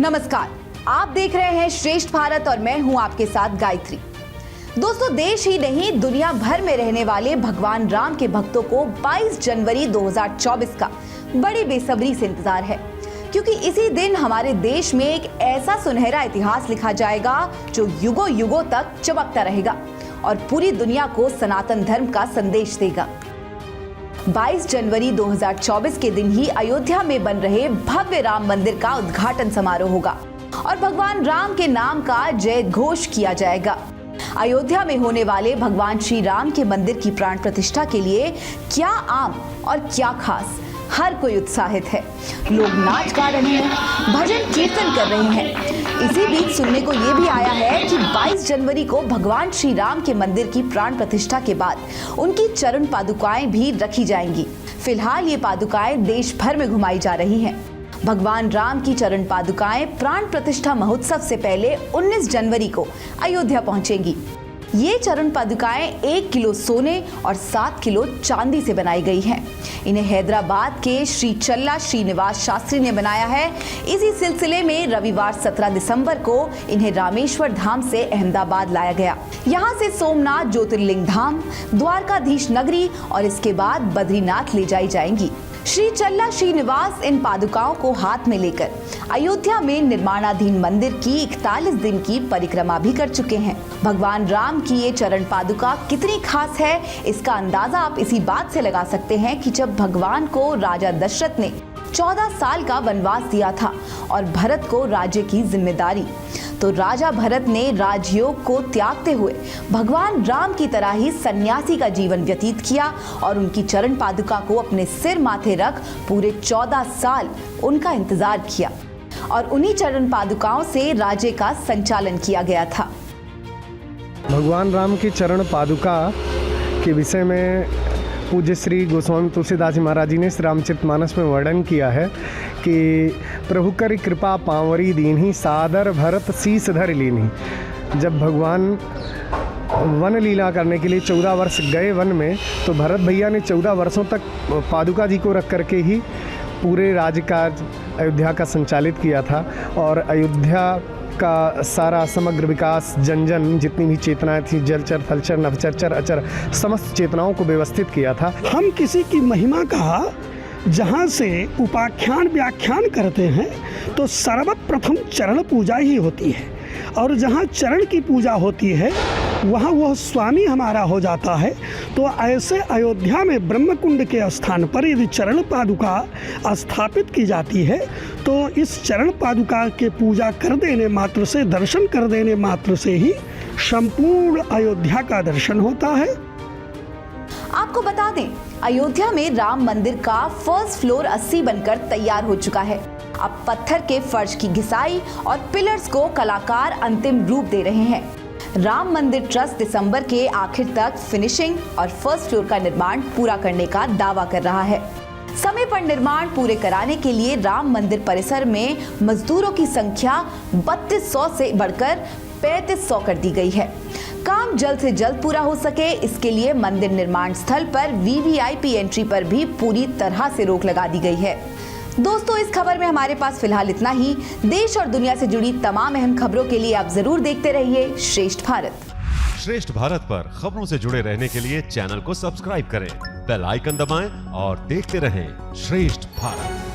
नमस्कार, आप देख रहे हैं श्रेष्ठ भारत और मैं हूं आपके साथ गायत्री। दोस्तों, देश ही नहीं दुनिया भर में रहने वाले भगवान राम के भक्तों को 22 जनवरी 2024 का बड़ी बेसब्री से इंतजार है, क्योंकि इसी दिन हमारे देश में एक ऐसा सुनहरा इतिहास लिखा जाएगा जो युगों युगों तक चमकता रहेगा और पूरी दुनिया को सनातन धर्म का संदेश देगा। 22 जनवरी 2024 के दिन ही अयोध्या में बन रहे भव्य राम मंदिर का उद्घाटन समारोह होगा और भगवान राम के नाम का जय घोष किया जाएगा। अयोध्या में होने वाले भगवान श्री राम के मंदिर की प्राण प्रतिष्ठा के लिए क्या आम और क्या खास, हर कोई उत्साहित है। लोग नाच गा रहे हैं, भजन कीर्तन कर रहे हैं। इसी बीच सुनने को ये भी आया है कि 22 जनवरी को भगवान श्री राम के मंदिर की प्राण प्रतिष्ठा के बाद उनकी चरण पादुकाएं भी रखी जाएंगी। फिलहाल ये पादुकाएं देश भर में घुमाई जा रही हैं। भगवान राम की चरण पादुकाएं प्राण प्रतिष्ठा महोत्सव से पहले 19 जनवरी को अयोध्या पहुंचेंगी। ये चरण पादुकाएं 1 किलो सोने और 7 किलो चांदी से बनाई गई हैं। इन्हें हैदराबाद के श्री चल्ला श्रीनिवास शास्त्री ने बनाया है। इसी सिलसिले में रविवार 17 दिसंबर को इन्हें रामेश्वर धाम से अहमदाबाद लाया गया। यहाँ से सोमनाथ ज्योतिर्लिंग धाम, द्वारकाधीश नगरी और इसके बाद बद्रीनाथ ले जाई जाएंगी। श्री चल्ला श्रीनिवास इन पादुकाओं को हाथ में लेकर अयोध्या में निर्माणाधीन मंदिर की 41 दिन की परिक्रमा भी कर चुके हैं। भगवान राम की ये चरण पादुका कितनी खास है, इसका अंदाजा आप इसी बात से लगा सकते हैं कि जब भगवान को राजा दशरथ ने 14 साल का वनवास दिया था और भरत को राज्य की जिम्मेदारी, तो राजा भरत ने राजयोग को त्यागते हुए भगवान राम की तरह ही सन्यासी का जीवन व्यतीत किया और उनकी चरण पादुका को अपने सिर माथे रख पूरे 14 साल उनका इंतजार किया और उन्हीं चरण पादुकाओं से राज्य का संचालन किया गया था। भगवान राम की चरण पादुका के विषय में पूज्य श्री गोस्वामी तुलसीदास जी महाराज जी ने श्री रामचरितमानस में वर्णन किया है कि प्रभु करि कृपा पांवरी दीन्ही, सादर भरत शीस धर लीन्ही। जब भगवान वन लीला करने के लिए 14 वर्ष गए वन में, तो भरत भैया ने 14 वर्षों तक पादुका जी को रख करके ही पूरे राज्यकाज अयोध्या का संचालित किया था और अयोध्या का सारा समग्र विकास, जन जन जितनी भी चेतनाएं थी, जलचर थलचर नभचर अचर, समस्त चेतनाओं को व्यवस्थित किया था। हम किसी की महिमा का जहाँ से उपाख्यान व्याख्यान करते हैं तो सर्वप्रथम चरण पूजा ही होती है और जहाँ चरण की पूजा होती है वहाँ वह स्वामी हमारा हो जाता है। तो ऐसे अयोध्या में ब्रह्मकुंड के स्थान पर यदि चरण पादुका स्थापित की जाती है तो इस चरण पादुका के पूजा कर देने मात्र से, दर्शन कर देने मात्र से ही संपूर्ण अयोध्या का दर्शन होता है। आपको बता दें, अयोध्या में राम मंदिर का फर्स्ट फ्लोर 80 बनकर तैयार हो चुका है। अब पत्थर के फर्श की घिसाई और पिलर्स को कलाकार अंतिम रूप दे रहे हैं। राम मंदिर ट्रस्ट दिसंबर के आखिर तक फिनिशिंग और फर्स्ट फ्लोर का निर्माण पूरा करने का दावा कर रहा है। समय पर निर्माण पूरे कराने के लिए राम मंदिर परिसर में मजदूरों की संख्या 3200 से बढ़कर 3500 कर दी गई है। काम जल्द से जल्द पूरा हो सके, इसके लिए मंदिर निर्माण स्थल पर वीवीआईपी एंट्री पर भी पूरी तरह से रोक लगा दी गई है। दोस्तों, इस खबर में हमारे पास फिलहाल इतना ही। देश और दुनिया से जुड़ी तमाम अहम खबरों के लिए आप जरूर देखते रहिए श्रेष्ठ भारत। श्रेष्ठ भारत पर खबरों से जुड़े रहने के लिए चैनल को सब्सक्राइब करें, बेल आइकन दबाएं और देखते रहें श्रेष्ठ भारत।